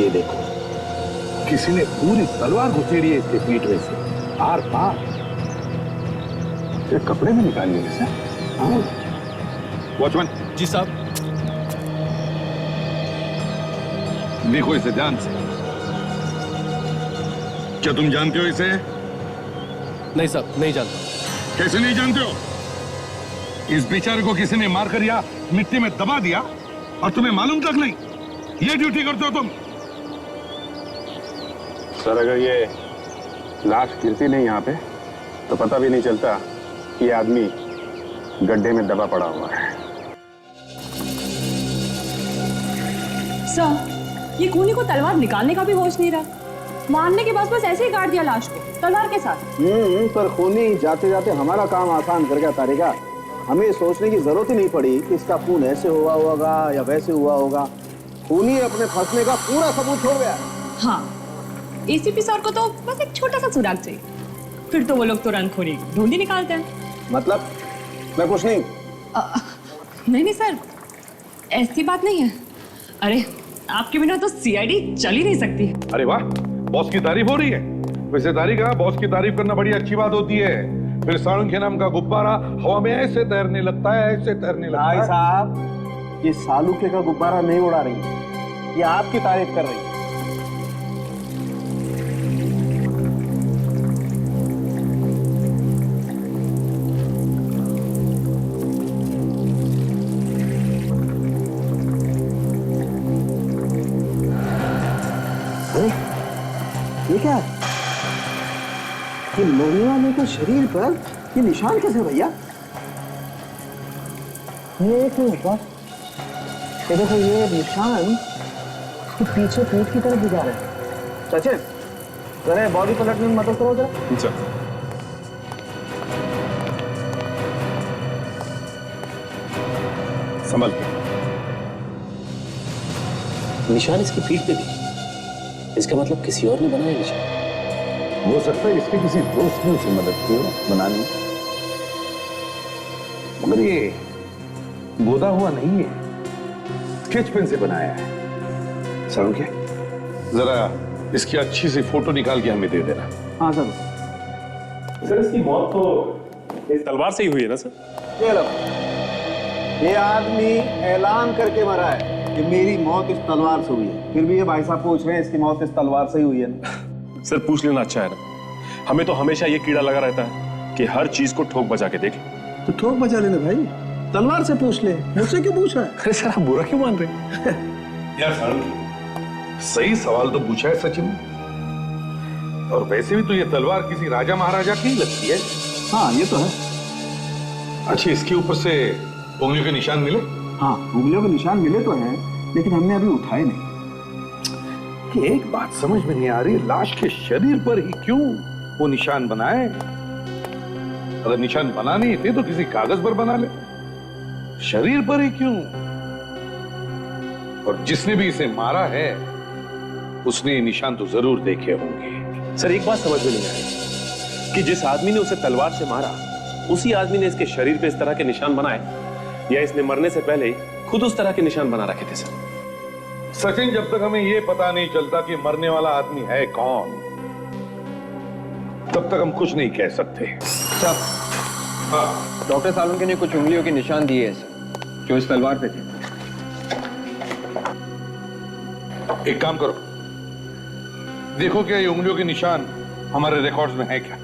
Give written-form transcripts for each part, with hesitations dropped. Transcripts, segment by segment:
ये देखो, किसी ने पूरी तलवार घुसेड़ी है इसके पीठ में से आर पार। ये कपड़े में निकालिए इसे। हाँ वॉचमैन। जी साहब। देखो इसे ध्यान से। क्या तुम जानते हो इसे? नहीं साहब, नहीं जानता। कैसे नहीं जानते हो? इस बेचारे को किसी ने मारकर या मिट्टी में दबा दिया और तुम्हें मालूम तक नहीं। ये ड्यूटी करते हो तुम? सर अगर ये लाश गिरती नहीं यहाँ पे तो पता भी नहीं चलता कि ये आदमी गड्ढे में दबा पड़ा हुआ है। सर, ये खूनी को तलवार निकालने का भी होश नहीं रहा। मारने के बाद बस ऐसे ही काट दिया लाश को तलवार के साथ। पर खूनी जाते जाते हमारा काम आसान कर गया तारिका। हमें सोचने की जरूरत ही नहीं पड़ी कि इसका खून ऐसे हुआ होगा या वैसे हुआ होगा। खूनी अपने फंसने का पूरा सबूत छोड़ गया। हाँ, एसीपी सर को तो बस एक छोटा सा सुराग चाहिए, फिर तो वो लोग तुरंत खूनी ढूंढी निकालते हैं। मतलब मैं कुछ नहीं। नहीं सर, ऐसी बात नहीं है। अरे आपके बिना तो सीआईडी चल ही नहीं सकती। अरे वाह, बॉस की तारीफ हो रही है। वैसे तारिका, बॉस की तारीफ करना बड़ी अच्छी बात होती है। फिर साळुंखे नाम का गुब्बारा हवा में ऐसे तैरने लगता है, ऐसे तैरने लगता है। भाई साहब, ये सालुके का गुब्बारा नहीं उड़ा रही है, ये आपकी तारीफ कर रही है। ये क्या है? ये लोहे वाले के शरीर पर ये निशान कैसे भैया? ये एक मिनट, ये देखो ये निशान पीछे पीठ की तरफ दिखा रहे हैं। सचिन, जरा बॉडी पलटने में मदद करो जरा। संभल के। निशान इसकी पीठ पे भी, इसका मतलब किसी और ने बनाया निशान। हो सकता है इसके किसी दोस्त ने उसे मदद की बनाने में, मगर ये गोदा हुआ नहीं है, स्केच पेन से बनाया है। साळुंखे, जरा इसकी अच्छी सी फोटो निकाल के हमें दे देना। हाँ सर। सर इसकी मौत तो इस तलवार से ही हुई है ना सर? ये लो, ये आदमी ऐलान करके मरा है कि मेरी मौत इस तलवार से हुई है। फिर भी ये भाई साहब पूछ रहे हैं इसकी मौत इस तलवार से ही हुई है ना? सर पूछ लेना अच्छा है ना। हमें तो हमेशा ये कीड़ा लगा रहता है कि हर चीज को ठोक बजा के देख। तो ठोक बजा लेना भाई, तलवार से पूछ ले, मुझसे क्यों पूछ रहा है? अरे सर आप बुरा क्यों मान रहे हैं? यार साळुंखे, सही सवाल तो पूछा है सचिन। और वैसे भी तो ये तलवार किसी राजा महाराजा की ही लगती है। हाँ ये तो है। अच्छा, इसके ऊपर से उंगलियों के निशान मिले? हाँ, उंगलियों के निशान मिले तो हैं, लेकिन हमने अभी उठाए नहीं। कि एक बात समझ में नहीं आ रही, लाश के शरीर पर ही क्यों वो निशान बनाए? अगर निशान बनाने ही थे तो किसी कागज पर बना ले, शरीर पर ही क्यों? और जिसने भी इसे मारा है उसने ये निशान तो जरूर देखे होंगे। सर एक बात समझ में नहीं आई कि जिस आदमी ने उसे तलवार से मारा उसी आदमी ने इसके शरीर पे इस तरह के निशान बनाए, या इसने मरने से पहले ही खुद उस तरह के निशान बना रखे थे। सर सचिन, जब तक हमें यह पता नहीं चलता कि मरने वाला आदमी है कौन, तब तक हम कुछ नहीं कह सकते। सर, हाँ, डॉक्टर साळुंखे ने कुछ उंगलियों के निशान दिए हैं सर, जो इस तलवार पे थे। एक काम करो, देखो क्या ये उंगलियों के निशान हमारे रिकॉर्ड्स में है क्या?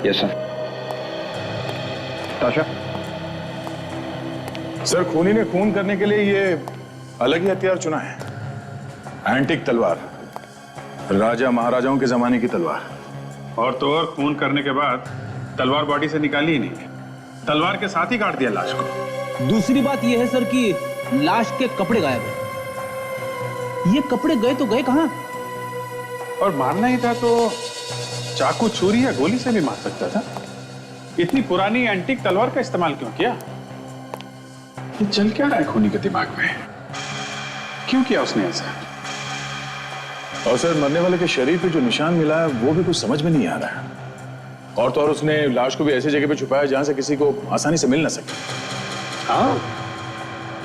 Yes sir. ताशा, सर खूनी ने खून करने के लिए ये अलग ही हथियार चुना है। एंटिक तलवार, राजा महाराजाओं के जमाने की तलवार। और तो और खून करने के बाद तलवार बॉडी से निकाली ही नहीं, तलवार के साथ ही काट दिया लाश को। दूसरी बात यह है सर कि लाश के कपड़े गायब हैं। ये कपड़े गए तो गए कहां? और मारना ही था तो चाकू, छुरी या गोली से भी मार सकता था। इतनी पुरानी एंटीक तलवार का इस्तेमाल क्यों किया? ये चल क्या रहा है खूनी के दिमाग में? क्यों किया उसने ऐसा? और सर मरने वाले के शरीर पे जो निशान मिला है वो भी कुछ समझ में नहीं आ रहा है। और तो और उसने लाश को भी ऐसी जगह पे छुपाया जहां से किसी को आसानी से मिल ना सके। हाँ,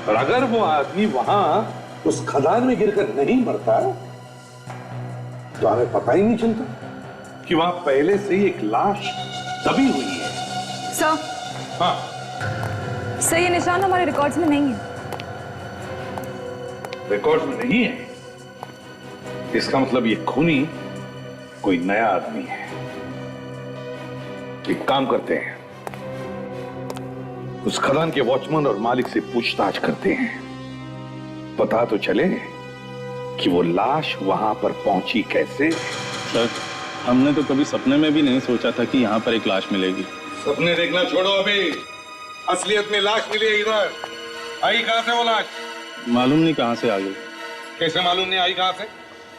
और अगर वो आदमी वहां उस खदान में गिरकर नहीं मरता तो हमें पता ही नहीं चलता कि वहां पहले से ही एक लाश दबी हुई है। सर, हाँ, सर ये निशान हमारे रिकॉर्ड्स में नहीं है। रिकॉर्ड में नहीं है? इसका मतलब ये खूनी कोई नया आदमी है। एक काम करते हैं, उस खदान के वॉचमैन और मालिक से पूछताछ करते हैं, पता तो चले कि वो लाश वहां पर पहुंची कैसे। सर, हमने तो कभी सपने में भी नहीं सोचा था कि यहाँ पर एक लाश मिलेगी। सपने देखना छोड़ो अभी, असलियत में लाश मिली है इधर। आई कहां से वो लाश? मालूम नहीं कहाँ से आ गई। कैसे मालूम नहीं आई कहां से?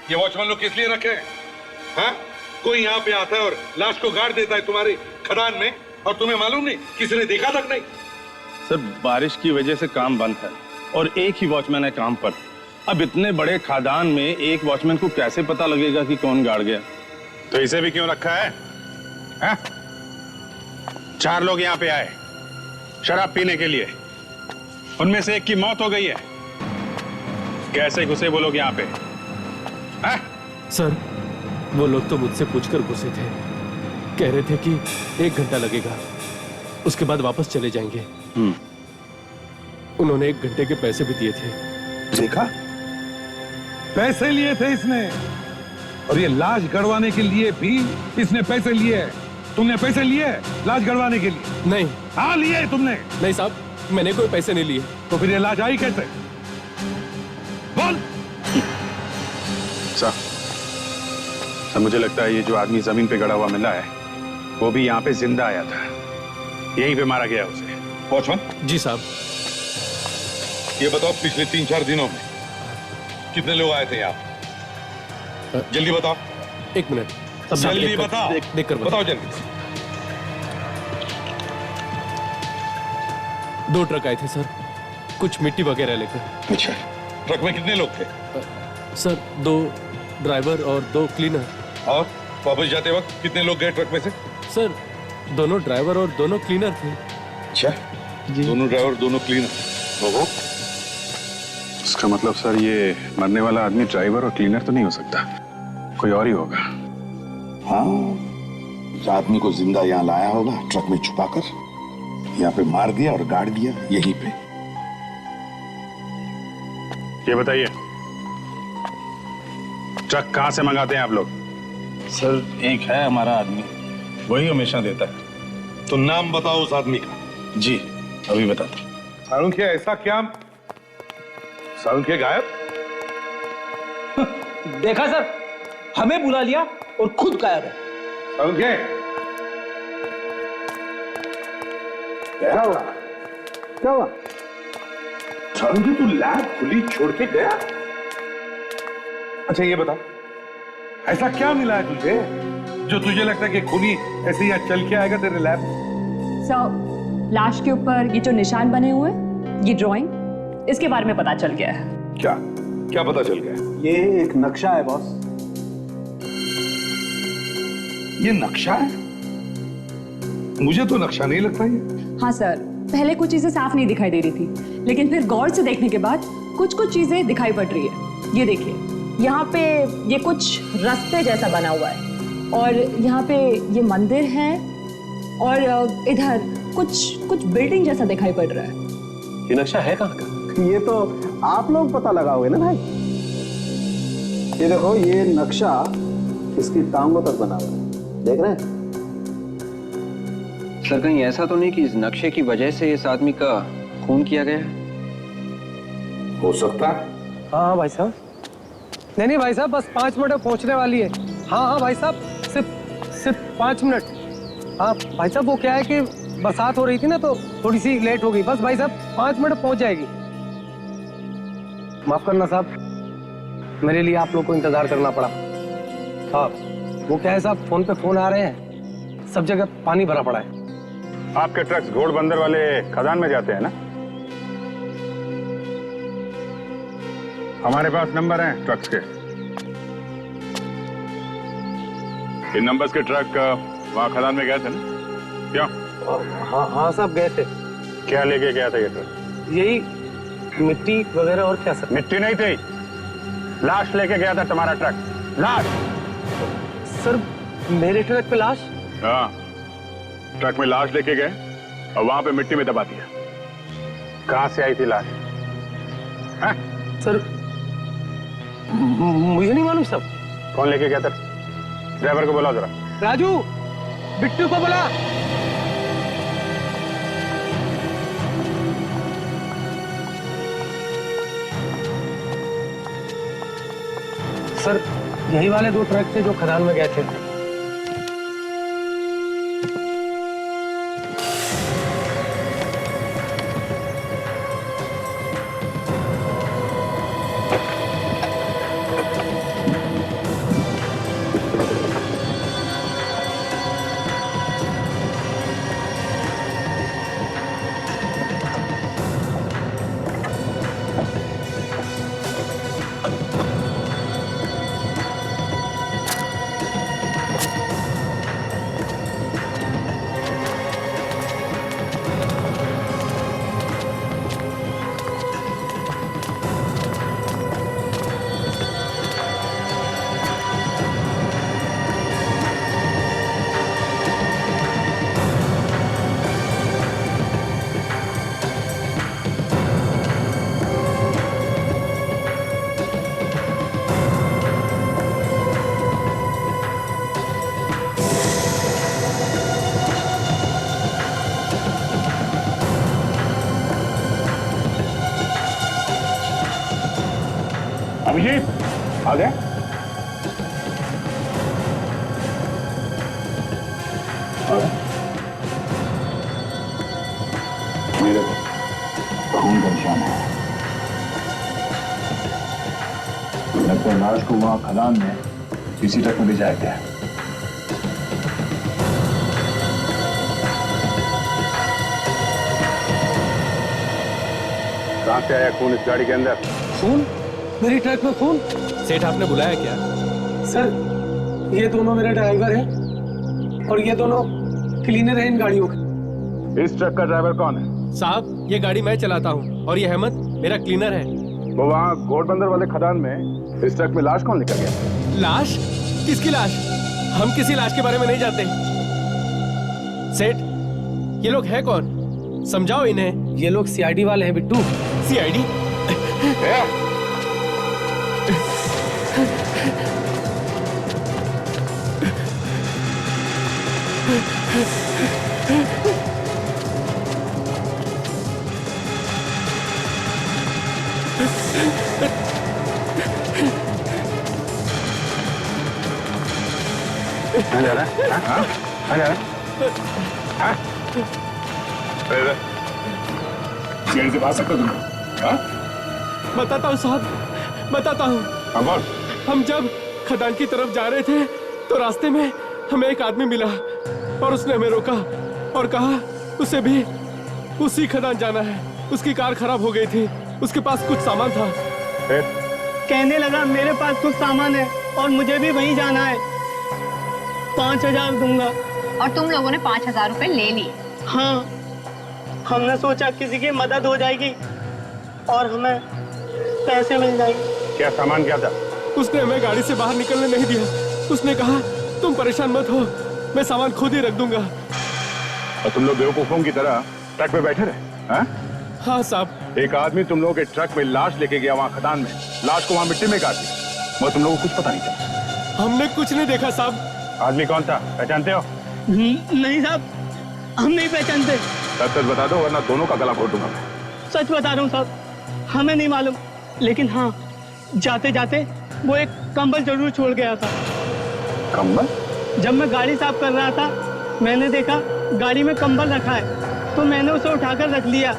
ये वॉचमैन लोग किस लिए रखे हैं? हाँ? कोई यहाँ पे आता है और लाश को गाड़ देता है तुम्हारे खदान में, और तुम्हें मालूम नहीं, किसी ने देखा तक नहीं। सर, बारिश की वजह से काम बंद है और एक ही वॉचमैन है काम पर। अब इतने बड़े खादान में एक वॉचमैन को कैसे पता लगेगा कि कौन गाड़ गया? तो इसे भी क्यों रखा है? हाँ? 4 लोग यहाँ पे आए शराब पीने के लिए, उनमें से एक की मौत हो गई है। कैसे घुसे वो लोग यहाँ पे? हाँ? सर, वो लोग तो मुझसे पूछकर घुसे थे, कह रहे थे कि 1 घंटा लगेगा, उसके बाद वापस चले जाएंगे। उन्होंने 1 घंटे के पैसे भी दिए थे। देखा, पैसे लिए थे इसने, और ये लाश गड़वाने के लिए भी इसने पैसे लिए। तुमने पैसे लिए लाश गड़वाने के लिए? नहीं। हाँ, लिए तुमने। नहीं साहब, मैंने कोई पैसे नहीं लिए। तो फिर ये लाश आई कैसे? बोल। सर, मुझे लगता है ये जो आदमी जमीन पे गड़ा हुआ मिला है, वो भी यहाँ पे जिंदा आया था, यहीं पे मारा गया उसे। वॉचमैन जी साहब। ये बताओ, पिछले 3-4 दिनों में कितने लोग आए थे यहाँ? जल्दी बताओ। 1 मिनट, जल्दी बताओ। देख कर बताओ जल्दी। 2 ट्रक आए थे सर, कुछ मिट्टी वगैरह लेकर। अच्छा, ट्रक में कितने लोग थे? सर, 2 ड्राइवर और 2 क्लीनर। और वापस जाते वक्त कितने लोग गए ट्रक में से? सर, दोनों ड्राइवर और दोनों क्लीनर थे। अच्छा, दोनों ड्राइवर दोनों क्लीनर। इसका मतलब सर, ये मरने वाला आदमी ड्राइवर और क्लीनर तो नहीं हो सकता, कोई और ही होगा। हाँ, उस आदमी को जिंदा यहाँ लाया होगा, ट्रक में छुपाकर यहाँ पे मार दिया और गाड़ दिया यहीं पे। ये बताइए, ट्रक कहाँ से मंगाते हैं आप लोग? सर, एक है हमारा आदमी, वही हमेशा देता है। तो नाम बताओ उस आदमी का। जी, अभी बताता हूँ। सालुंखे, ऐसा क्या? सालुंखे गायब? देखा सर, हमें बुला लिया और खुद गायब है। सालुंखे, क्या हुआ? क्या हुआ? सालुंखे, तू लैब खुली छोड़ के गया? अच्छा ये बताओ, ऐसा क्या मिला है तुझे जो तुझे लगता है कि खूनी ऐसे ही यहाँ चल के आएगा तेरे लैब? सर, लाश के ऊपर ये जो निशान बने हुए हैं, ये ड्राइंग, इसके बारे में पता चल गया है। क्या क्या पता चल गया? ये एक नक्शा है बॉस। ये नक्शा है? मुझे तो नक्शा नहीं लगता ये। हाँ सर, पहले कुछ चीजें साफ नहीं दिखाई दे रही थी, लेकिन फिर गौर से देखने के बाद कुछ चीजें दिखाई पड़ रही है। ये देखिए, यहाँ पे ये कुछ रास्ते जैसा बना हुआ है, और यहाँ पे ये मंदिर है, और इधर कुछ बिल्डिंग जैसा दिखाई पड़ रहा है। ये नक्शा है कहाँ का? ये तो आप लोग पता लगाओगे ना भाई। ये देखो, ये नक्शा इसकी टांगों तक बना हुआ है, देख रहे हैं? सर, कहीं ऐसा तो नहीं कि इस नक्शे की वजह से इस आदमी का खून किया गया है? हो सकता है। हाँ भाई साहब। नहीं भाई साहब, बस 5 मिनट में पहुंचने वाली है। हाँ भाई साहब, सिर्फ 5 मिनट। हाँ भाई साहब, वो क्या है कि बरसात हो रही थी ना, तो थोड़ी सी लेट हो गई। बस भाई साहब 5 मिनट पहुंच जाएगी। माफ करना साहब, मेरे लिए आप लोग को इंतजार करना पड़ा। हाँ, वो क्या है साहब, फोन पे फोन आ रहे हैं, सब जगह पानी भरा पड़ा है। आपके ट्रक्स घोड़बंदर वाले खदान में जाते हैं ना? हमारे पास नंबर हैं ट्रक्स के। इन नंबर्स के ट्रक वहां खदान में गए थे ना? क्या? हाँ साहब, गए थे। क्या लेके गया था ये ट्रक? यही मिट्टी वगैरह। और क्या सर? मिट्टी नहीं थी, लाश लेके गया था तुम्हारा ट्रक। लाश। सर मेरे ट्रक पे लाश। हाँ, ट्रक में लाश लेके गए और वहां पे मिट्टी में दबा दिया। कहां से आई थी लाश? हाँ? सर मुझे नहीं मालूम सब। कौन लेके गया था? ड्राइवर को बुलाओ जरा। राजू, बिट्टू को बुला। सर यही वाले 2 ट्रक थे जो खदान में गए थे। अभिजीत आ गए? मेरे खून का निशान है। लगता है लाश को वहां खदान में इसी ट्रक में ले जाया गया। कहां से आया खून इस गाड़ी के अंदर? खून? मेरी ट्रक में खून? सेठ आपने बुलाया क्या? सर ये दोनों मेरे ड्राइवर हैं और ये दोनों क्लीनर हैं इन गाड़ियों के। इस ट्रक का ड्राइवर कौन है? साहब ये गाड़ी मैं चलाता हूँ और ये अहमद मेरा क्लीनर है। वो वहाँ घोड़बंदर वाले खदान में इस ट्रक में लाश कौन लेकर गया? लाश? किसकी लाश? हम किसी लाश के बारे में नहीं जानते। सेठ ये लोग हैं कौन? समझाओ इन्हें। ये लोग सीआईडी वाले हैं बिट्टू। सीआईडी? जेल से बाहर सकते तुम? बताता हूँ साहब, बताता हूँ। हम जब खदान की तरफ जा रहे थे तो रास्ते में हमें एक आदमी मिला और उसने हमें रोका और कहा उसे भी उसी खदान जाना है। उसकी कार खराब हो गई थी, उसके पास कुछ सामान था। कहने लगा मेरे पास कुछ सामान है और मुझे भी वहीं जाना है, 5,000 दूंगा। और तुम लोगों ने 5,000 रुपए ले लिए? हाँ, हमने सोचा किसी की मदद हो जाएगी और हमें पैसे मिल जाएंगे। क्या सामान क्या था? उसने हमें गाड़ी से बाहर निकलने नहीं दिया। उसने कहा तुम परेशान मत हो, मैं सामान खुद ही रख दूंगा। और तुम लोग बेवकूफों की तरह ट्रक पे बैठे रहे? हाँ साहब। एक आदमी तुम लोगों के ट्रक में लाश लेके गया वहाँ खदान में, लाश को वहाँ मिट्टी में काट दिया। वो तुम लोगों को कुछ पता नहीं था? हमने कुछ नहीं देखा साहब। आदमी कौन था, पहचानते हो? नहीं साहब, हम नहीं पहचानते। सच बता दो वरना दोनों का गला घोट दूंगा मैं। सच बता रहा हूँ साहब, हमें नहीं मालूम, लेकिन हाँ जाते जाते वो एक कंबल जरूर छोड़ गया था। कंबल? जब मैं गाड़ी साफ कर रहा था मैंने देखा गाड़ी में कंबल रखा है तो मैंने उसे उठाकर रख लिया,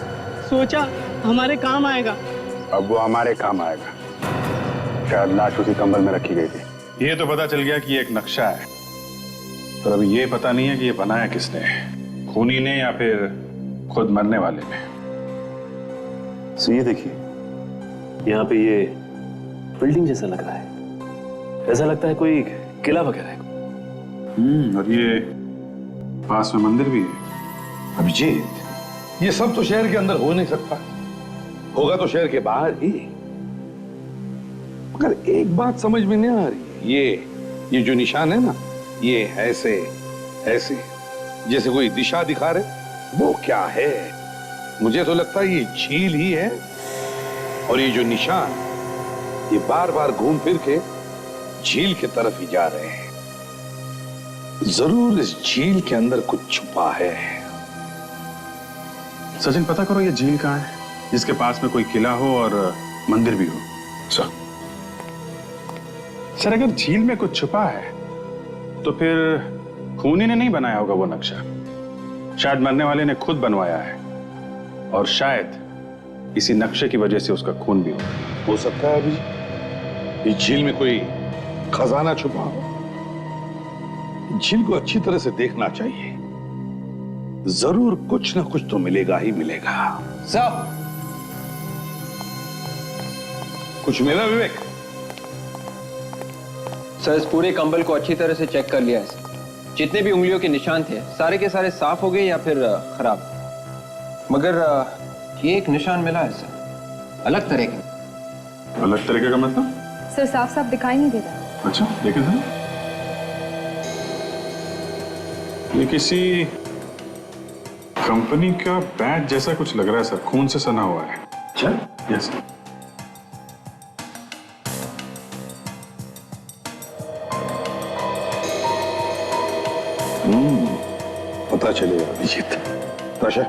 सोचा हमारे काम आएगा। अब वो हमारे काम आएगा। शायद लाश उसी कंबल में रखी गई थी। ये तो पता चल गया कि ये एक नक्शा है, पर अभी ये पता नहीं है कि ये बनाया किसने, खूनी ने या फिर खुद मरने वाले ने। सो ये देखिए, यहाँ पे ये बिल्डिंग जैसा लग रहा है, ऐसा लगता है कोई किला वगैरह है। और ये पास में मंदिर भी है। अभिजीत ये सब तो शहर के अंदर हो नहीं सकता, होगा तो शहर के बाहर ही। मगर एक बात समझ में नहीं आ रही, ये जो निशान है ना, ये ऐसे ऐसे जैसे कोई दिशा दिखा रहे। वो क्या है? मुझे तो लगता है ये झील ही है। और ये जो निशान, ये बार बार घूम फिर के झील की तरफ ही जा रहे हैं। जरूर इस झील के अंदर कुछ छुपा है। सचिन, पता करो ये झील कहाँ है, जिसके पास में कोई किला हो और मंदिर भी हो। सर, अगर झील में कुछ छुपा है तो फिर खूनी ने नहीं बनाया होगा वो नक्शा। शायद मरने वाले ने खुद बनवाया है, और शायद इसी नक्शे की वजह से उसका खून भी हो सकता है अभी इस झील में कोई खजाना छुपा हो। झील को अच्छी तरह से देखना चाहिए। जरूर कुछ ना कुछ तो मिलेगा ही मिलेगा। सर, कुछ मिला विवेक? सर, इस पूरे कंबल को अच्छी तरह से चेक कर लिया है सर। जितने भी उंगलियों के निशान थे सारे के सारे साफ हो गए या फिर खराब। मगर ये एक निशान मिला है सर, अलग तरह का। अलग तरीके का मतलब? सर साफ साफ दिखाई नहीं दे रहा। अच्छा, देखें सर, ये किसी कंपनी का बैच जैसा कुछ लग रहा है सर। खून से सना हुआ है। अच्छा, यस सर। पता चलेगा अभिजीत। ताशा,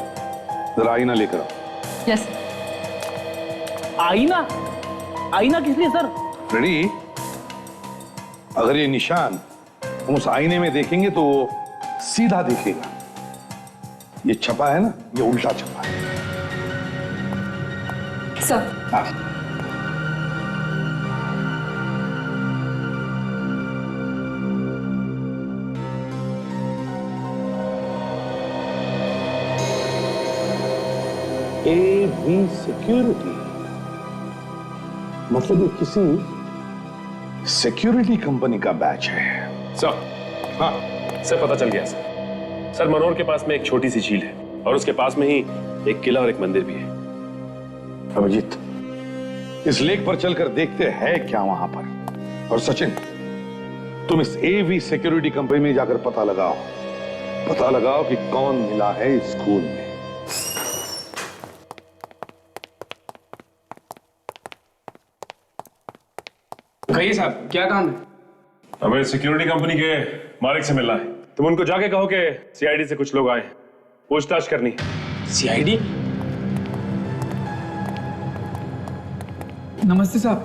जरा आईना लेकर आओ। यस। आईना? आईना किस लिए सर? रेडी? अगर ये निशान हम उस आईने में देखेंगे तो वो सीधा दिखेगा। ये छपा है ना, ये उल्टा छपा है। सर, हाँ। AV सिक्योरिटी, मतलब ये किसी सिक्योरिटी कंपनी का बैच है। सर, हाँ सर, पता चल गया सर। सर, मनोर के पास में एक छोटी सी झील है और उसके पास में ही एक किला और एक मंदिर भी है। अभिजीत, इस लेक पर चलकर देखते हैं क्या वहां पर। और सचिन, तुम इस AV सिक्योरिटी कंपनी में जाकर पता लगाओ कि कौन मिला है इस खून में। कहिए साहब, क्या काम है? हमें सिक्योरिटी कंपनी के मालिक से मिलना है। तुम उनको जाके कहो कि CID से कुछ लोग आए, पूछताछ करनी। CID? नमस्ते साहब।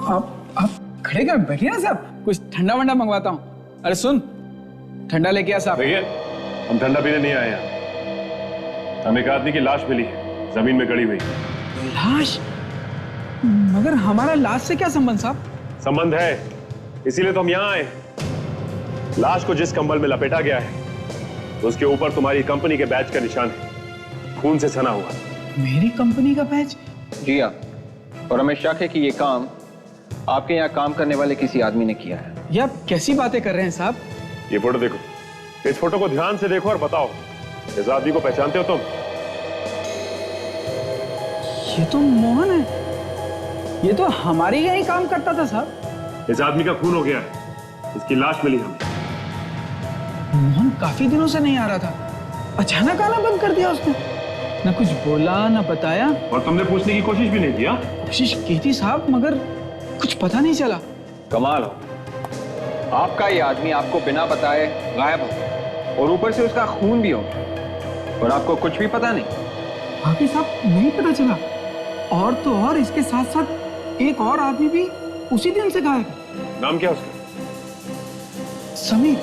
आप खड़े कर बैठिए ना साहब, कुछ ठंडा वंडा मंगवाता हूँ। अरे सुन, ठंडा लेके आ साहब। भैया, हम ठंडा पीने नहीं आए यहाँ। हमें एक आदमी की लाश मिली है, जमीन में गड़ी हुई। लाश? मगर हमारा लाश से क्या संबंध साहब? संबंध है, इसीलिए तो हम यहाँ आए। लाश को जिस कंबल में लपेटा गया है उसके ऊपर तुम्हारी कंपनी के बैच का निशान है, खून से सना हुआ। मेरी कंपनी का बैच? जी हाँ, और हमें शक है कि ये काम आपके यहाँ काम करने वाले किसी आदमी ने किया है। ये आप कैसी बातें कर रहे हैं साहब? ये फोटो देखो, इस फोटो को ध्यान से देखो और बताओ, इस आदमी को पहचानते हो तुम? ये तो मोहन है। ये तो हमारे यहाँ ही काम करता था साहब। इस आदमी का खून हो गया है, इसकी लाश मिली हमें। मोहन काफी दिनों से नहीं आ रहा था, अचानक आना बंद कर दिया उसने। ना कुछ बोला ना बताया। और तुमने पूछने की कोशिश भी नहीं किया? कोशिश की थी साहब, मगर कुछ पता नहीं चला। कमाल हो, आपका ये आदमी आपको बिना बताए गायब हो और ऊपर से उसका खून भी हो और आपको कुछ भी पता नहीं। बाकी साहब नहीं पता चला। और तो और इसके साथ साथ एक और आदमी भी उसी दिन से गायब। नाम क्या उसका? समीर।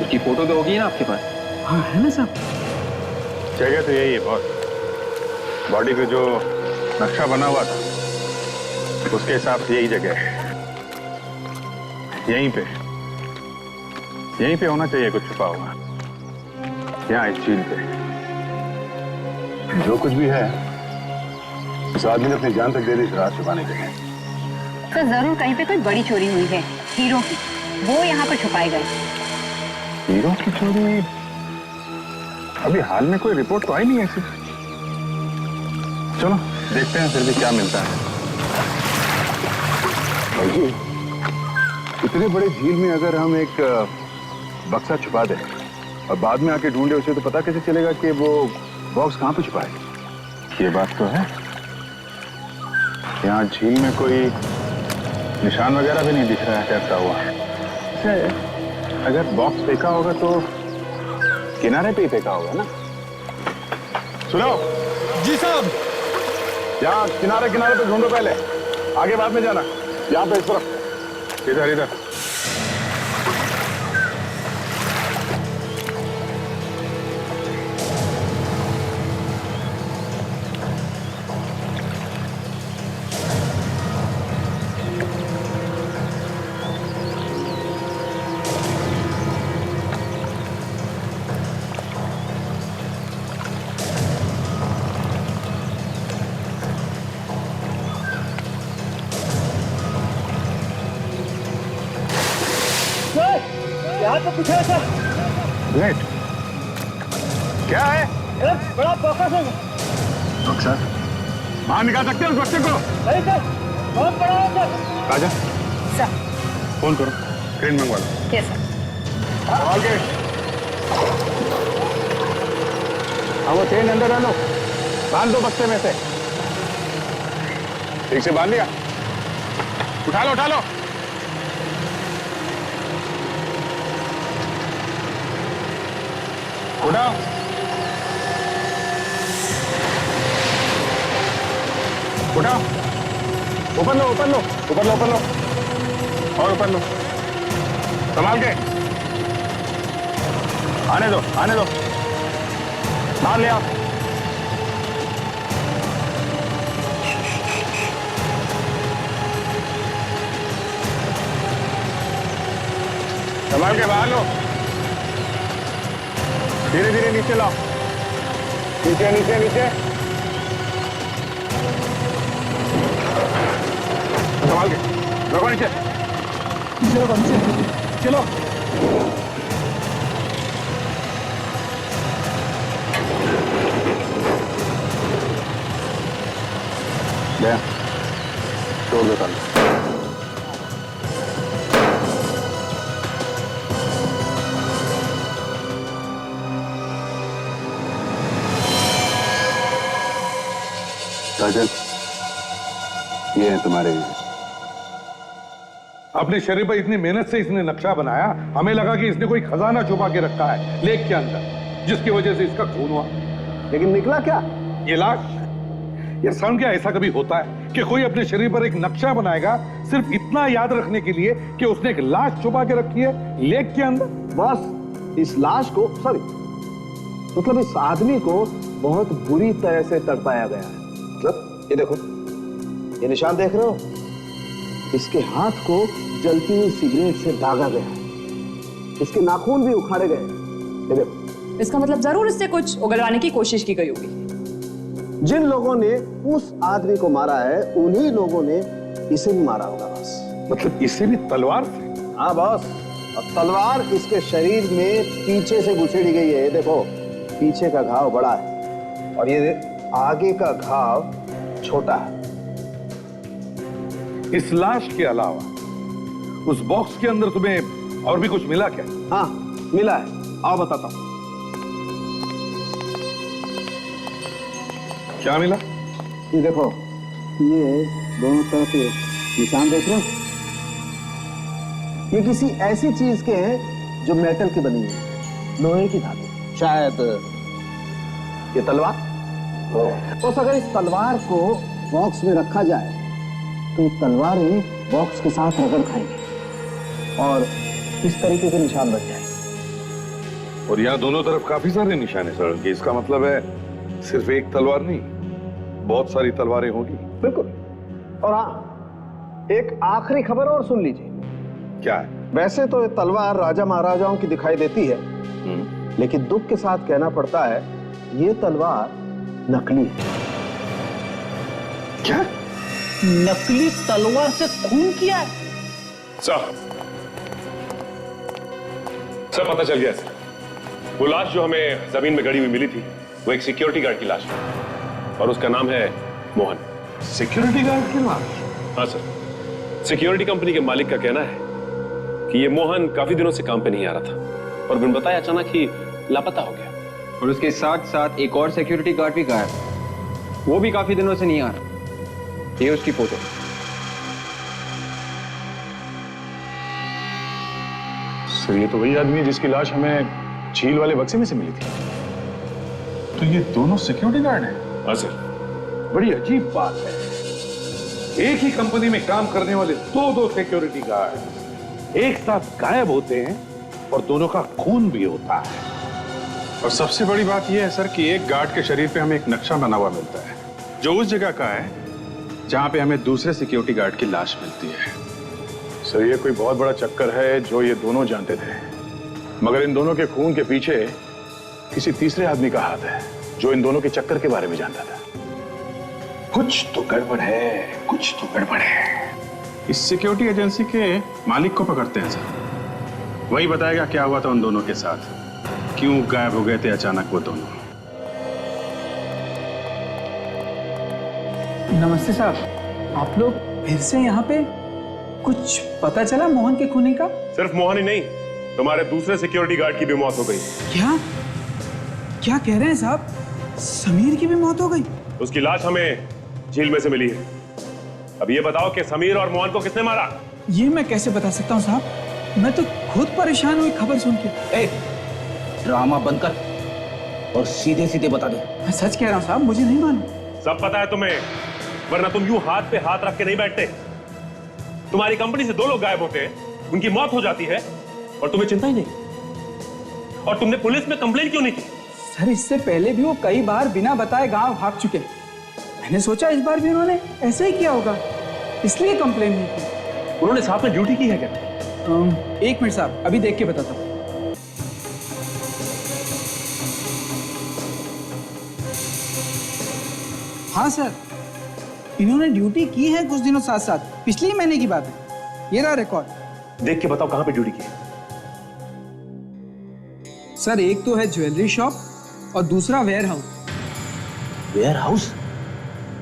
उसकी फोटो तो होगी ना आपके पास? हाँ है ना साहब। जगह तो यही है बॉस। बॉडी पे जो नक्शा बना हुआ था उसके हिसाब से यही जगह है। यहीं पे होना चाहिए कुछ छुपा हुआ, यहाँ इस झील पे। जो कुछ भी है उस आदमी ने अपनी जान तक दे दी इस रात छुपाने के लिए। तो जरूर कहीं पे कोई बड़ी चोरी हुई है हीरो की, वो यहाँ पर छुपाए गए। हीरो की चोरी? अभी हाल में कोई रिपोर्ट तो आई नहीं ऐसी। चलो देखते हैं फिर भी क्या मिलता है। भाई जी, इतने बड़े झील में अगर हम एक बक्सा छुपा दें और बाद में आके ढूंढे उसे, तो पता कैसे चलेगा कि वो बॉक्स कहाँ पे छुपा है? ये बात तो है। यहाँ झील में कोई निशान वगैरह भी नहीं दिख रहा है तैरता हुआ। अच्छा, अगर बॉक्स फेंका होगा तो किनारे पे ही फेंका होगा ना? सुनो जी साहब। यहाँ किनारे किनारे पे ढूंढो पहले, आगे बाद में जाना। यहाँ पे इस तरफ, इधर इधर। यहाँ तो कुछ है सर। ग्रेट। क्या है? बड़ा फोकस है बक्सा। बाहर निकाल सकते हैं उस बक्से को? नहीं सर, बहुत बड़ा है सर। राजा, सर। फोन करो, ट्रेन मंगवा लो। Yes sir. All get. हाँ, वो ट्रेन अंदर डालो, बांध दो बक्से में से। ठीक से बांध लिया? उठा लो, उठा लो। उठाओ। उठाओ। ऊपर लो, ऊपर लो, ऊपर लो, ऊपर लो, और ऊपर लो। संभाल के। आने दो, आने दो। बाहर ले आओ। संभाल के बाहर लो। धीरे धीरे नीचे लाओ। नीचे नीचे नीचे। संभाल के रखो नीचे। चलो नीचे चलो। ले छोड़ दो ताला। काजल, ये है तुम्हारे लिए। अपने शरीर पर इतनी मेहनत से इसने नक्शा बनाया, हमें लगा कि इसने कोई खजाना छुपा के रखा है लेक के अंदर, जिसकी वजह से इसका खून हुआ। लेकिन निकला क्या? ये लाश। ये सर, क्या ऐसा कभी होता है कि कोई अपने शरीर पर एक नक्शा बनाएगा सिर्फ इतना याद रखने के लिए कि उसने एक लाश छुपा के रखी है लेक के अंदर? बस इस लाश को, सॉरी, मतलब इस आदमी को बहुत बुरी तरह से तड़पाया गया है। मतलब ये देखो, ये निशान देख रहे हो? इसके हाथ को जलती हुई सिगरेट से दागा गया है। इसके नाखून भी उखाड़े गए। ये देखो। इसका मतलब जरूर इससे कुछ उगलवाने की कोशिश की गई होगी। जिन लोगों ने उस आदमी को मारा है, उन्हीं लोगों ने इसे भी मारा होगा। बस मतलब इसे भी तलवार से? हाँ बॉस, और तलवार इसके शरीर में पीछे से घुसेड़ी गई है। ये देखो, पीछे का घाव बड़ा है और ये आगे का घाव छोटा है। इस लाश के अलावा उस बॉक्स के अंदर तुम्हें और भी कुछ मिला क्या? हाँ मिला है, आओ बताता हूं। क्या मिला? ये देखो, ये दोनों तरफ निशान देख रहे हो? ये किसी ऐसी चीज के हैं जो मेटल की बनी है, लोहे की धातु। शायद ये तलवार। तो अगर इस तलवार को बॉक्स में रखा जाए तो तलवारें बॉक्स के साथ रगड़ खाएंगे और इस तरीके के निशान बच जाएंगे। और यहाँ दोनों तरफ काफी सारे निशान है सर, कि इसका मतलब है सिर्फ एक तलवार नहीं, बहुत सारी तलवारें होगी। बिल्कुल। और हाँ, एक आखिरी खबर और सुन लीजिए। क्या है? वैसे तो ये तलवार राजा महाराजाओं की दिखाई देती है, लेकिन दुख के साथ कहना पड़ता है ये तलवार नकली है। क्या? नकली तलवार से खून किया है? सर पता चल गया सर। वो लाश जो हमें जमीन में गड़ी हुई मिली थी, वो एक सिक्योरिटी गार्ड की लाश है और उसका नाम है मोहन। सिक्योरिटी गार्ड की लाश? हाँ सर, सिक्योरिटी कंपनी के मालिक का कहना है कि ये मोहन काफी दिनों से काम पे नहीं आ रहा था और बिन बताए अचानक ही लापता हो गया। और उसके साथ साथ एक और सिक्योरिटी गार्ड भी गायब है, वो भी काफी दिनों से नहीं आ रहा। ये उसकी फोटो। सर ये तो वही आदमी है जिसकी लाश हमें झील वाले बक्से में से मिली थी। तो ये दोनों सिक्योरिटी गार्ड हैं? हाँ सर। बड़ी अजीब बात है, एक ही कंपनी में काम करने वाले दो सिक्योरिटी गार्ड एक साथ गायब होते हैं और दोनों का खून भी होता है। और सबसे बड़ी बात यह है सर कि एक गार्ड के शरीर पे हमें एक नक्शा बना हुआ मिलता है जो उस जगह का है जहां पे हमें दूसरे सिक्योरिटी गार्ड की लाश मिलती है। सर ये कोई बहुत बड़ा चक्कर है जो ये दोनों जानते थे, मगर इन दोनों के खून के पीछे किसी तीसरे आदमी का हाथ है जो इन दोनों के चक्कर के बारे में जानता था। कुछ तो गड़बड़ है, कुछ तो गड़बड़ है। इस सिक्योरिटी एजेंसी के मालिक को पकड़ते हैं सर, वही बताएगा क्या हुआ था उन दोनों के साथ, क्यों गायब हो गए थे अचानक वो दोनों। नमस्ते साहब, आप लोग फिर से यहाँ पे? कुछ पता चला मोहन के खूनी का? सिर्फ मोहन ही नहीं, तुम्हारे दूसरे सिक्योरिटी गार्ड की भी मौत हो गई। क्या क्या कह रहे हैं साहब? समीर की भी मौत हो गई? उसकी लाश हमें झील में से मिली है। अब ये बताओ कि समीर और मोहन को किसने मारा? ये मैं कैसे बता सकता हूँ साहब, मैं तो खुद परेशान हुई खबर सुन के। ड्रामा बंद कर और सीधे सीधे बता दे। मैं सच कह रहा हूँ साहब, मुझे नहीं मालूम। सब पता है तुम्हें, वरना तुम यूं हाथ पे हाथ रख के नहीं बैठते। तुम्हारी कंपनी से 2 लोग गायब होते हैं, उनकी मौत हो जाती है और तुम्हें चिंता ही नहीं। और तुमने पुलिस में कंप्लेन क्यों नहीं की? सर इससे पहले भी वो कई बार बिना बताए गांव भाग चुके, मैंने सोचा इस बार भी उन्होंने ऐसा ही किया होगा, इसलिए कंप्लेन नहीं की। उन्होंने साथ में ड्यूटी की है क्या? 1 मिनट साहब, अभी देख के बताता हूँ। हाँ सर, इन्होंने ड्यूटी की है कुछ दिनों साथ साथ, पिछले महीने की बात है। ये रहा रिकॉर्ड। देख के बताओ कहां पे ड्यूटी की है। सर एक तो है ज्वेलरी शॉप और दूसरा वेयर हाउस। Ware house?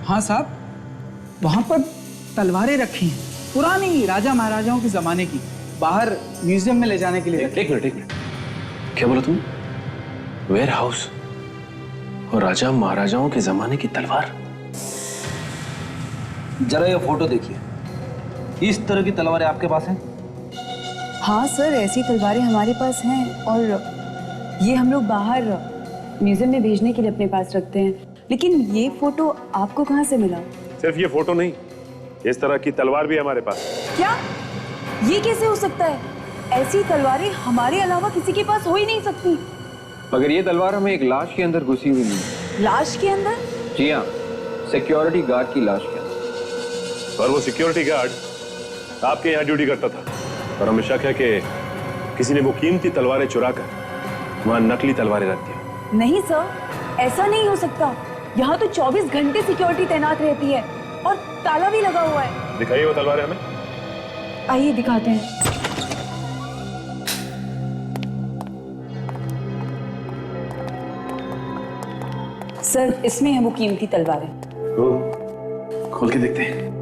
हाँ साहब, वहां पर तलवारें रखी हैं, पुरानी राजा महाराजाओं के जमाने की, बाहर म्यूजियम में ले जाने के लिए। एक मिनट, क्या बोला तुम? वेयर हाउस और राजा महाराजाओं के जमाने की तलवार? जरा ये फोटो देखिए, इस तरह की तलवारें आपके पास हैं? हाँ सर, ऐसी तलवारें हमारे पास हैं और ये हम लोग बाहर म्यूजियम में भेजने के लिए अपने पास रखते हैं। लेकिन ये फोटो आपको कहाँ से मिला? सिर्फ ये फोटो नहीं, इस तरह की तलवार भी हमारे पास। क्या? ये कैसे हो सकता है? ऐसी तलवारें हमारे अलावा किसी के पास हो ही नहीं सकती। मगर ये तलवार हमें एक लाश के अंदर घुसी हुई मिली। लाश के अंदर? जी हाँ, सिक्योरिटी गार्ड की लाश के अंदर। और वो सिक्योरिटी गार्ड आपके यहाँ ड्यूटी करता था और हमें शक है कि किसी ने वो कीमती तलवारें चुराकर वहां नकली तलवारें रख दी। नहीं सर, ऐसा नहीं हो सकता। यहाँ तो 24 घंटे सिक्योरिटी तैनात रहती है और ताला भी लगा हुआ है। दिखाइए वो तलवारें हमें। आइए दिखाते हैं। सर इसमें है वो कीमती तलवारें। खोल के देखते हैं।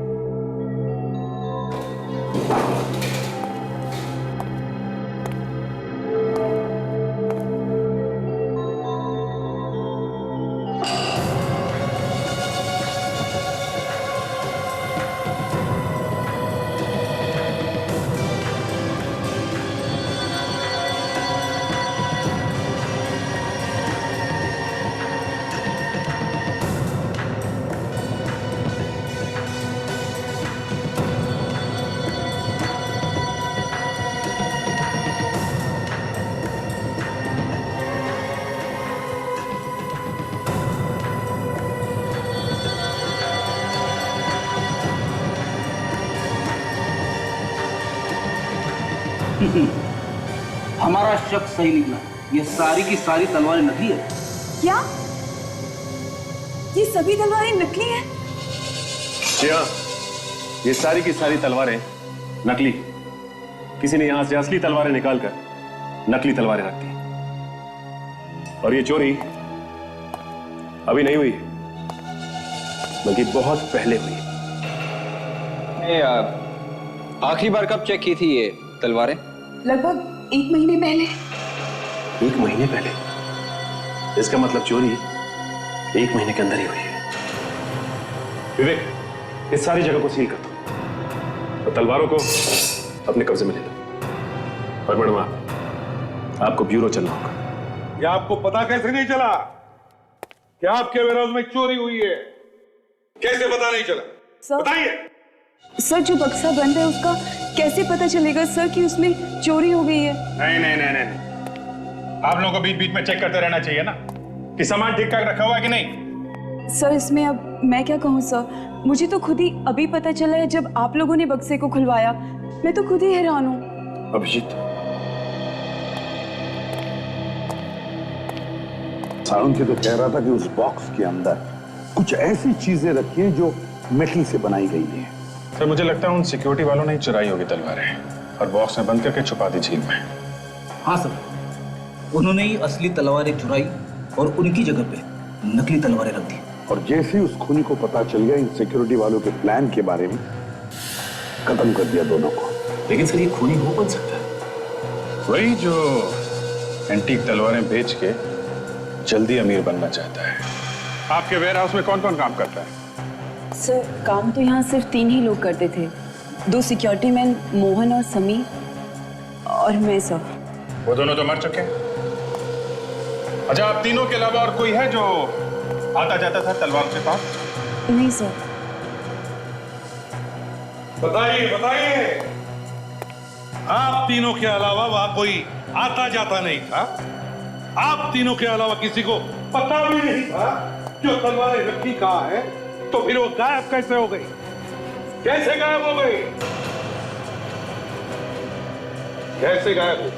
हमारा शक सही निकला, ये सारी की सारी तलवारें नकली है। क्या? ये सभी तलवारें नकली हैं? जी हाँ, ये सारी की सारी तलवारें नकली। किसी ने यहां से असली तलवारें निकालकर नकली तलवारें रख दी। और ये चोरी अभी नहीं हुई, बल्कि बहुत पहले हुई। आखिरी बार कब चेक की थी ये तलवारें? लगभग 1 महीने पहले। 1 महीने पहले? इसका मतलब चोरी 1 महीने के अंदर ही हुई है। विवेक, इस सारी जगह को सील कर दो और तलवारों को अपने कब्जे में ले लो। और मैडम, आपको ब्यूरो चलना होगा। ये आपको पता कैसे नहीं चला कि आपके वेयरहाउस में चोरी हुई है? कैसे पता नहीं चला? बताइए। सर, जो बक्सा बंद है उसका कैसे पता चलेगा सर कि उसमें चोरी हो गई है? नहीं नहीं नहीं नहीं, आप लोगों को बीच बीच में चेक करते रहना चाहिए ना कि सामान ठीक ठाक रखा हुआ है कि नहीं। सर, इसमें अब मैं क्या कहूँ सर, मुझे तो खुद ही अभी पता चला है जब आप लोगों ने बक्से को खुलवाया। मैं तो खुद ही हैरान हूँ। अभिजीत, सारुण तो कह रहा था कि उस बॉक्स के अंदर कुछ ऐसी चीजें रखी हैं जो मेटल से बनाई गई हैं। सर, मुझे लगता है उन सिक्योरिटी वालों ने चुराई होगी तलवारें और बॉक्स में बंद करके छुपा दी झील में। हाँ सर, उन्होंने ही असली तलवारें चुराई और उनकी जगह पे नकली तलवारें रख दी। और जैसे ही उस खूनी को पता चल गया इन सिक्योरिटी वालों के प्लान के बारे में, खत्म कर दिया दोनों को। लेकिन सर, ये खूनी हो कौन सकता है? वही जो एंटीक तलवारें बेच के जल्दी अमीर बनना चाहता है। आपके वेयरहाउस में कौन कौन काम करता है? सर, काम तो यहाँ सिर्फ 3 ही लोग करते थे, 2 सिक्योरिटी मैन, मोहन और समीर, और मैं सर। वो दोनों तो मर चुके हैं। अच्छा, आप तीनों के अलावा और कोई है जो आता जाता था तलवार के पास? नहीं सर। बताइए बताइए, आप तीनों के अलावा वहां कोई आता जाता नहीं था? आप तीनों के अलावा किसी को पता भी नहीं था जो तलवारें रखी कहाँ है? तो फिर वो गायब कैसे हो गई? कैसे गायब हो गई? कैसे गायब हो?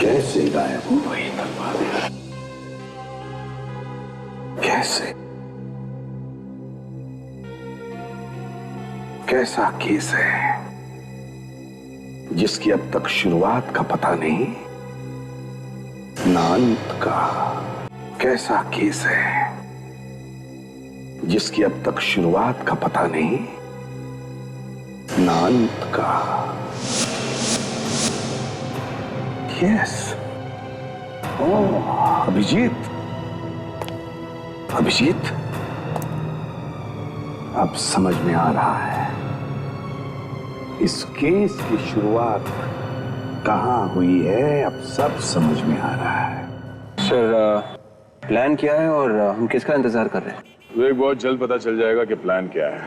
कैसे गायब हो गई तलवारें? कैसे? कैसा केस है जिसकी अब तक शुरुआत का पता नहीं, ना अंत का? कैसा केस है जिसकी अब तक शुरुआत का पता नहीं, ना अंत का? यस, ओह अभिजीत, अभिजीत, अब समझ में आ रहा है इस केस की शुरुआत कहां हुई है। अब सब समझ में आ रहा है। सर, प्लान क्या है और हम किसका इंतजार कर रहे हैं? विवेक, बहुत जल्द पता चल जाएगा कि प्लान क्या है।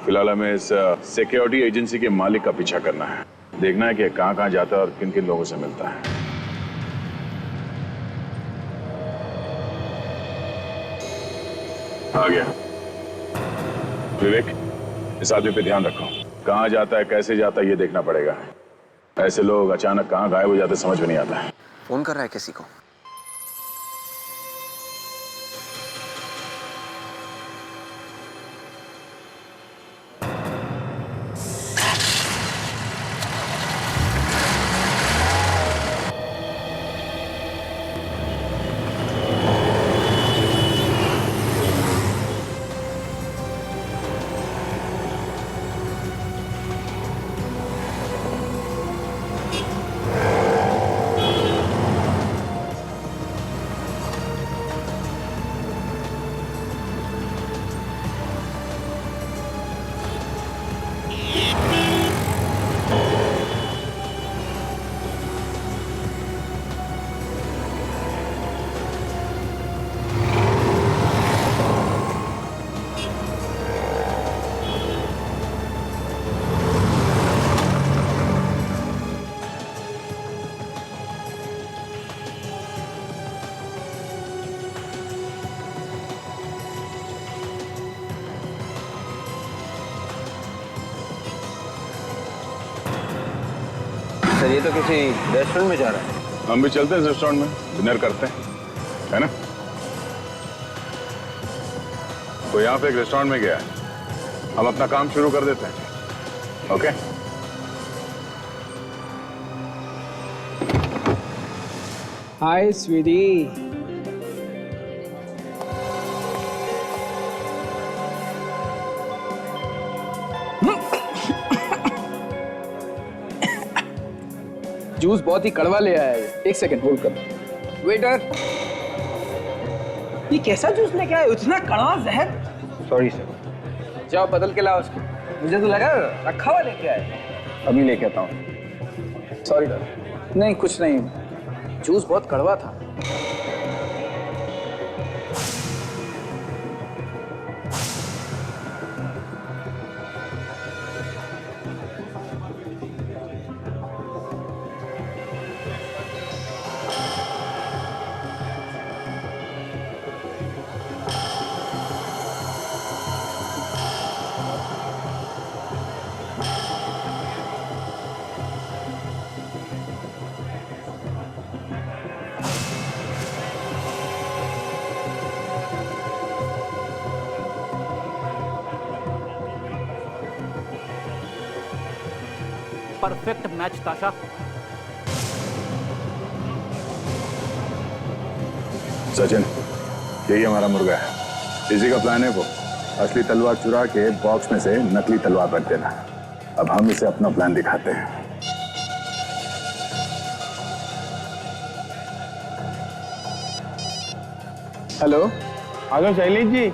फिलहाल हमें इस सिक्योरिटी एजेंसी के मालिक का पीछा करना है, देखना है कि कहां कहां जाता है और किन किन लोगों से मिलता है। आ गया। विवेक, इस आदमी पे ध्यान रखो, कहां जाता है, कैसे जाता है, ये देखना पड़ेगा। ऐसे लोग अचानक कहां गायब हो जाते समझ में नहीं आता है। फोन कर रहा है किसी को? सर, ये तो किसी रेस्टोरेंट में जा रहा है। हम भी चलते हैं रेस्टोरेंट में, डिनर करते हैं, है ना? तो यहाँ पे एक रेस्टोरेंट में गया है, हम अपना काम शुरू कर देते हैं। ओके? हाय स्वीटी। जूस बहुत ही कड़वा ले आया है। एक सेकंड होल्ड कर। वेटर, ये कैसा जूस लेके आए? इतना कड़वा जहर। Sorry sir. जाओ बदल के लाओ उसको। मुझे तो लगा रखा हुआ लेके आए। अभी लेके आता हूँ। सॉरी नहीं, कुछ नहीं, जूस बहुत कड़वा था। परफेक्ट मैच ताशा। सचिन, यही हमारा मुर्गा है। इसी का प्लान है वो असली तलवार चुरा के बॉक्स में से नकली तलवार रख देना। अब हम इसे अपना प्लान दिखाते हैं। Hello hello Shailesh ji.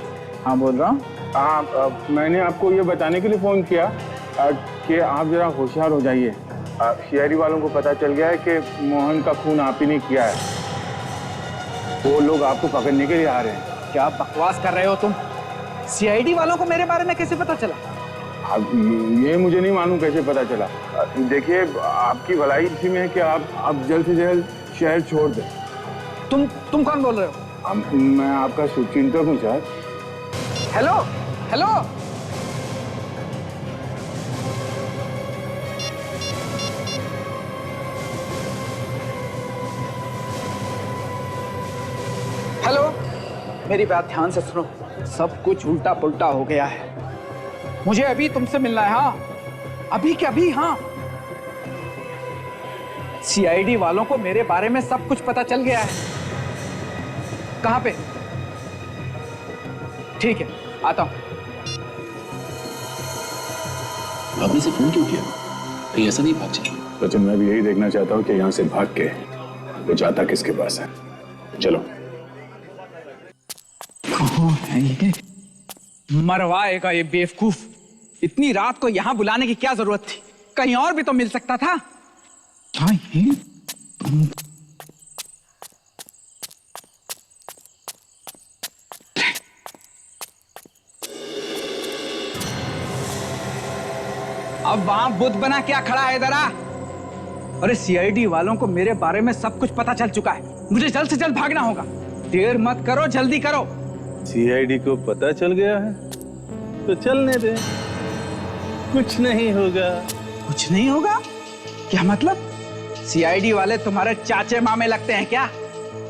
हाँ बोल रहा हूँ। हाँ, मैंने आपको ये बताने के लिए फ़ोन किया कि आप जरा होशियार हो जाइए। सीआईडी वालों को पता चल गया है कि मोहन का खून आप ही ने किया है। वो लोग आपको पकड़ने के लिए आ रहे हैं। क्या बकवास कर रहे हो तुम? सीआईडी वालों को मेरे बारे में कैसे पता चला? अब ये मुझे नहीं मालूम कैसे पता चला। देखिए, आपकी भलाई इसी में है कि आप जल्द से जल्द शहर छोड़ दें। तुम कौन बोल रहे हो? मैं आपका शुभचिंतक हूँ सर। हेलो हेलो, हेलो, मेरी बात ध्यान से सुनो। सब कुछ उल्टा पुल्टा हो गया है। मुझे अभी तुमसे मिलना है। हाँ, अभी क्या अभी? हाँ, सीआईडी वालों को मेरे बारे में सब कुछ पता चल गया है। कहाँ पे? ठीक है, आता हूं। आपने से फोन क्यों किया? कहीं ऐसा नहीं भाग जाए। सचिन, मैं भी यही देखना चाहता हूँ कि यहाँ से भाग के वो जाता किसके पास है। चलो। कहाँ है ये? मरवाएगा ये बेवकूफ। इतनी रात को यहाँ बुलाने की क्या जरूरत थी? कहीं और भी तो मिल सकता था। क्या ये? अब वहां बुद्ध बना क्या खड़ा है इधर आ? अरे सीआईडी वालों को मेरे बारे में सब कुछ पता चल चुका है। मुझे जल्द से जल्द भागना होगा। देर मत करो, जल्दी करो। सीआईडी को पता चल गया है तो चलने दे, कुछ नहीं होगा। कुछ नहीं होगा? क्या मतलब? सीआईडी वाले तुम्हारे चाचे मामे लगते हैं क्या?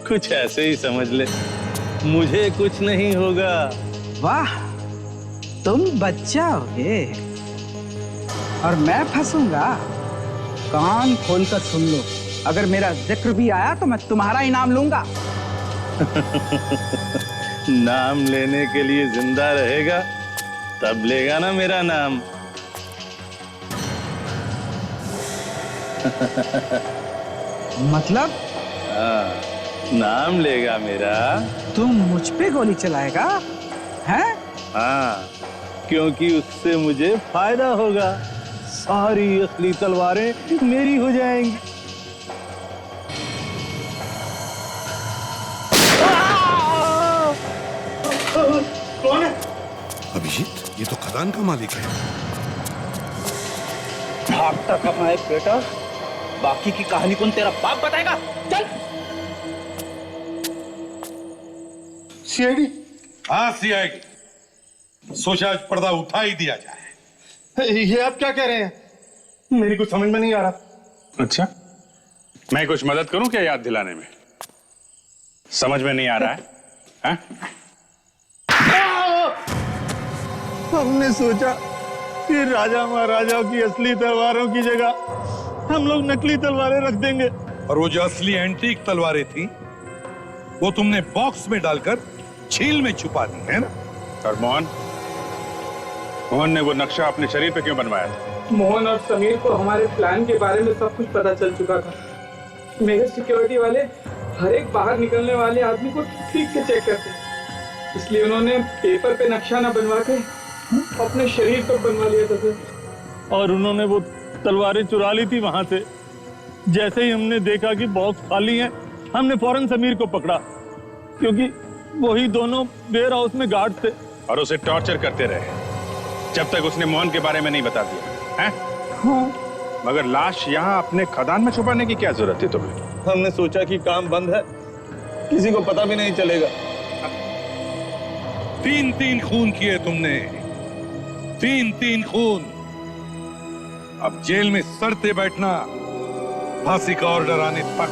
कुछ ऐसे ही समझ ले, मुझे कुछ नहीं होगा। वाह, तुम बच्चा होगे और मैं फंसूंगा। कान खोलकर सुन लो, अगर मेरा जिक्र भी आया तो मैं तुम्हारा ही नाम लूंगा। नाम लेने के लिए जिंदा रहेगा तब लेगा ना मेरा नाम। मतलब? हाँ, नाम लेगा मेरा। तुम मुझ पे गोली चलाएगा? हैं? हाँ, क्योंकि उससे मुझे फायदा होगा। सारी असली तलवारें मेरी हो जाएंगी। कौन है? अभिजीत, ये तो खदान का मालिक है। भागता कहाँ है बेटा? बाकी की कहानी कौन तेरा बाप बताएगा? चल। सीआईडी? हाँ, सीआईडी। सोचा आज पर्दा उठा ही दिया जाए। ये आप क्या कह रहे हैं? मेरी कुछ समझ में नहीं आ रहा। अच्छा, मैं कुछ मदद करूं क्या याद दिलाने में? समझ में नहीं आ रहा है? हमने सोचा कि राजा महाराजाओं की असली तलवारों की जगह हम लोग नकली तलवारें रख देंगे। और वो जो असली एंटीक तलवारें थी वो तुमने बॉक्स में डालकर झील में छुपा दी है ना? और मोहन ने वो नक्शा अपने शरीर पे क्यों बनवाया था? मोहन और समीर को हमारे प्लान के बारे में सब कुछ पता चल चुका था। मेरे सिक्योरिटी वाले हर एक बाहर निकलने वाले आदमी को ठीक से चेक करते हैं, इसलिए उन्होंने पेपर पे नक्शा न बनवा के अपने शरीर पर बनवा लिया था सर। और उन्होंने वो तलवारें चुरा ली थी वहां से। जैसे ही हमने देखा कि बॉक्स खाली है, हमने फौरन समीर को पकड़ा, क्योंकि वही दोनों वेयर हाउस में गार्ड थे। और उसे टॉर्चर करते रहे जब तक उसने मोहन के बारे में नहीं बता दिया हैं? हाँ। मगर लाश यहाँ अपने खदान में छुपाने की क्या जरूरत थी तुम्हें? हमने सोचा कि काम बंद है, किसी को पता भी नहीं चलेगा। 3-3 खून किए तुमने, 3-3 खून। अब जेल में सड़ते बैठना, फांसी का ऑर्डर आने तक।